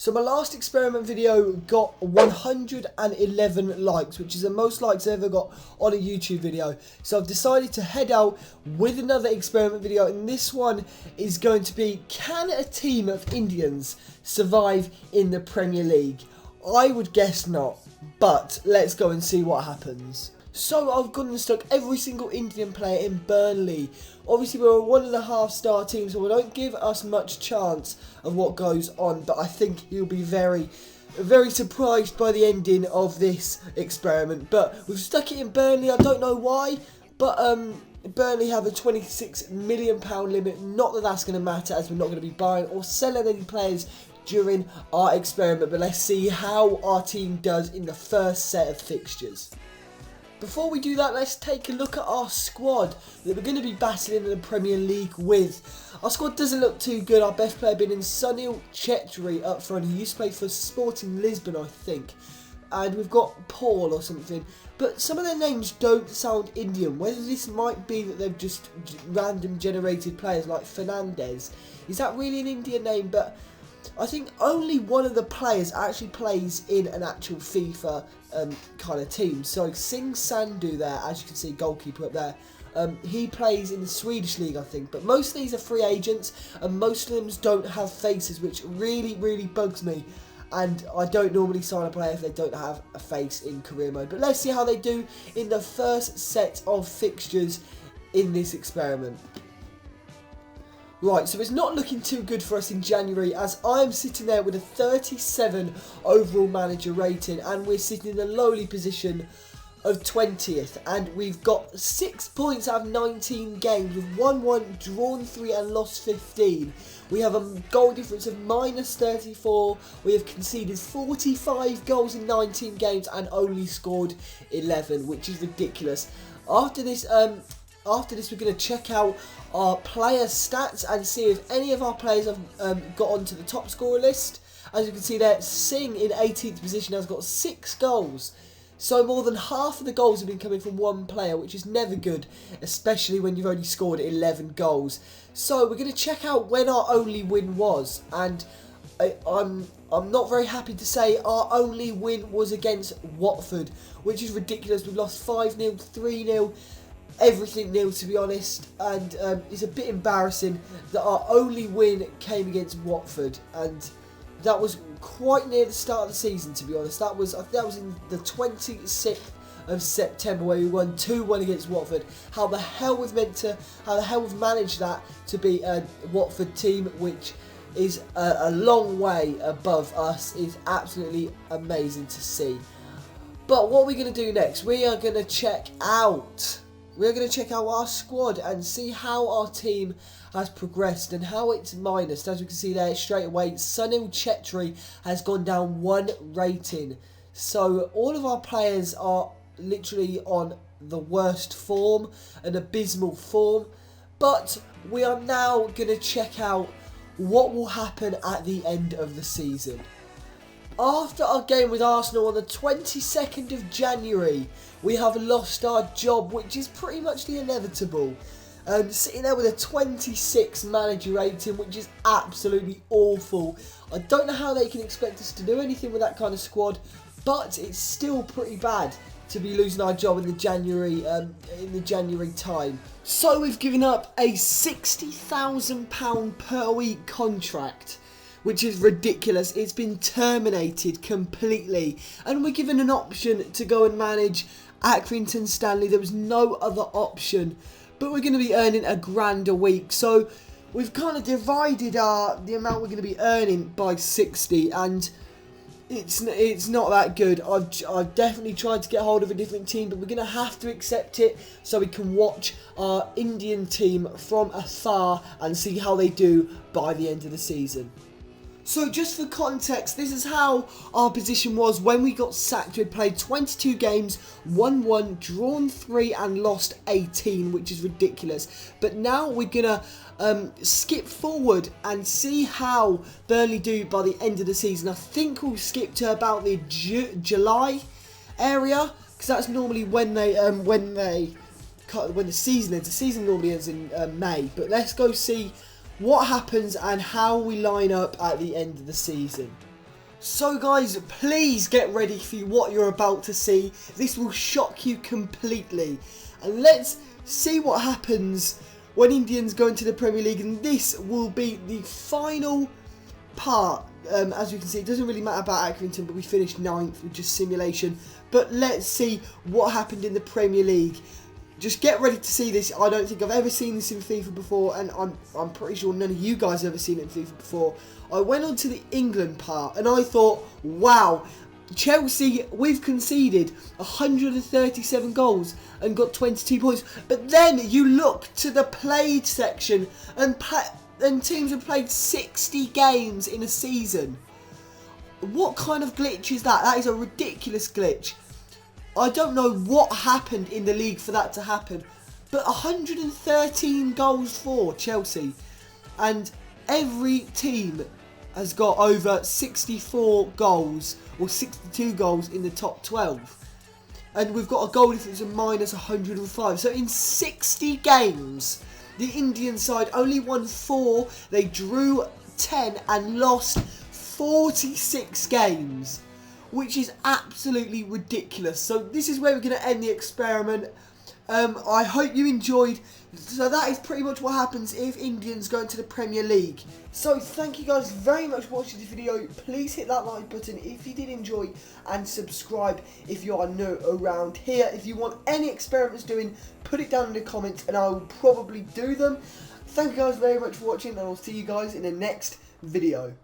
So my last experiment video got 111 likes, which is the most likes I've ever got on a YouTube video. So I've decided to head out with another experiment video, and this one is going to be, can a team of Indians survive in the Premier League? I would guess not, but let's go and see what happens. So I've gone and stuck every single Indian player in Burnley. Obviously we're a 1.5 star team, so we don't give us much chance of what goes on, but I think you'll be very surprised by the ending of this experiment. But we've stuck it in Burnley. I don't know why, but Burnley have a £26 million limit. Not that that's going to matter, as we're not going to be buying or selling any players during our experiment, but let's see how our team does in the first set of fixtures. Before we do that, let's take a look at our squad that we're going to be battling in the Premier League with. Our squad doesn't look too good. Our best player being in SUNIL CHHETRI up front. He used to play for Sporting Lisbon, I think. And we've got Paul or something. But some of their names don't sound Indian. Whether this might be that they've just random generated players like Fernandez. Is that really an Indian name? But I think only one of the players actually plays in an actual FIFA kind of team. So SINGH there, as you can see, goalkeeper up there. He plays in the Swedish league, I think. But most of these are free agents, and most of them don't have faces, which really bugs me. And I don't normally sign a player if they don't have a face in career mode. But let's see how they do in the first set of fixtures in this experiment. Right, so it's not looking too good for us in January, as I am sitting there with a 37 overall manager rating, and we're sitting in a lowly position of 20th, and we've got 6 points out of 19 games. We've won 1, drawn 3 and lost 15. We have a goal difference of -34. We have conceded 45 goals in 19 games and only scored 11, which is ridiculous. After this, we're going to check out our player stats and see if any of our players have got onto the top scorer list. As you can see there, Singh in 18th position has got 6 goals. So more than half of the goals have been coming from one player, which is never good, especially when you've only scored 11 goals. So we're going to check out when our only win was, and I'm not very happy to say our only win was against Watford, which is ridiculous. We've lost 5-0, 3-0. Everything nil, to be honest, and it's a bit embarrassing that our only win came against Watford, and that was quite near the start of the season, to be honest. That was in the 26th of September where we won 2-1 against Watford. How the hell we've managed that to be a Watford team which is a long way above us is absolutely amazing to see. But what we're going to do next, we are going to check out our squad and see how our team has progressed and how it's minused. As we can see there straight away, SUNIL CHHETRI has gone down 1 rating. So all of our players are literally on the worst form, an abysmal form. But we are now going to check out what will happen at the end of the season. After our game with Arsenal on the 22nd of January, we have lost our job, which is pretty much the inevitable. Sitting there with a 26 manager rating, which is absolutely awful. I don't know how they can expect us to do anything with that kind of squad, but it's still pretty bad to be losing our job in the January time. So we've given up a £60,000 per week contract, which is ridiculous. It's been terminated completely, and we're given an option to go and manage Accrington Stanley. There was no other option, but we're going to be earning £1,000 a week. So we've kind of divided the amount we're going to be earning by 60, and it's not that good. I've definitely tried to get hold of a different team, but we're going to have to accept it so we can watch our Indian team from afar and see how they do by the end of the season. So just for context, this is how our position was when we got sacked. We played 22 games, won 1, drawn 3 and lost 18, which is ridiculous. But now we're going to skip forward and see how Burnley do by the end of the season. I think we'll skip to about the July area, because that's normally when the season ends. The season normally ends in May, but let's go see what happens and how we line up at the end of the season. So guys, please get ready for what you're about to see. This will shock you completely. And let's see what happens when Indians go into the Premier League. And this will be the final part. As you can see, it doesn't really matter about Accrington, but we finished 9th with just simulation. But let's see what happened in the Premier League. Just get ready to see this. I don't think I've ever seen this in FIFA before, and I'm pretty sure none of you guys have ever seen it in FIFA before. I went on to the England part, and I thought, wow, Chelsea, we've conceded 137 goals and got 22 points. But then you look to the played section, and teams have played 60 games in a season. What kind of glitch is that? That is a ridiculous glitch. I don't know what happened in the league for that to happen, but 113 goals for Chelsea, and every team has got over 64 goals or 62 goals in the top 12, and we've got a goal difference of minus 105. So in 60 games, the Indian side only won 4, they drew 10 and lost 46 games. Which is absolutely ridiculous. So this is where we're going to end the experiment. I hope you enjoyed. So that is pretty much what happens if Indians go into the Premier League. So thank you guys very much for watching this video. Please hit that like button if you did enjoy, and subscribe if you are new around here. If you want any experiments doing, put it down in the comments and I will probably do them. Thank you guys very much for watching, and I'll see you guys in the next video.